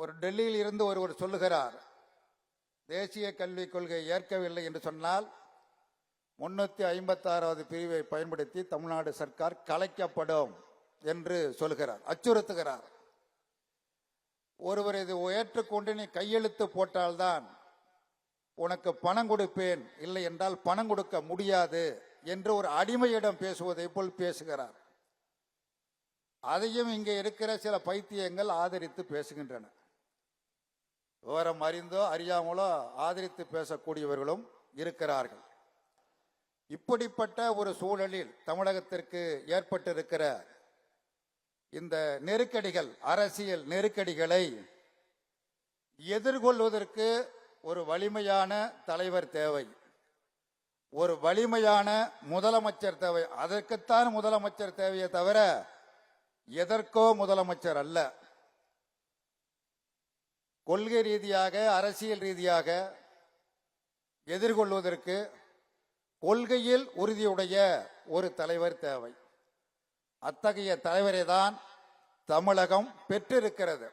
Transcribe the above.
ஒரு டெல்லியில் இருந்து ஒருவர் சொல்லுகிறார், தேசிய கல்விக் கொள்கை ஏற்கவில்லை என்று சொன்னால் 356வது பிரிவை பயன்படுத்தி தமிழ்நாடு சர்க்கார் கலைக்கப்படும் என்று சொல்கிறார், அச்சுறுத்துகிறார். ஒருவர் இது ஏற்றுக்கொண்டு நீ கையெழுத்து போட்டால்தான் உனக்கு பணம் கொடுப்பேன், இல்லை என்றால் பணம் கொடுக்க முடியாது என்று ஒரு அடிமையிடம் பேசுவதை போல் பேசுகிறார். அதையும் இங்கே இருக்கிற சில பைத்தியங்கள் ஆதரித்து பேசுகின்றன. விவரம் அறிந்தோ அறியாமலோ ஆதரித்து பேசக்கூடியவர்களும் இருக்கிறார்கள். இப்படிப்பட்ட ஒரு சூழலில் தமிழகத்திற்கு ஏற்பட்டிருக்கிற இந்த நெருக்கடிகள், அரசியல் நெருக்கடிகளை எதிர்கொள்வதற்கு ஒரு வலிமையான தலைவர் தேவை, ஒரு வலிமையான முதலமைச்சர் தேவை. அதற்குத்தான் முதலமைச்சர் தேவையே தவிர எதற்கோ முதலமைச்சர் அல்ல. கொள்கை ரீதியாக, அரசியல் ரீதியாக எதிர்கொள்வதற்கு கொள்கையில் உறுதியுடைய ஒரு தலைவர் தேவை. அத்தகைய தலைவரை தான் தமிழகம் பெற்றிருக்கிறது.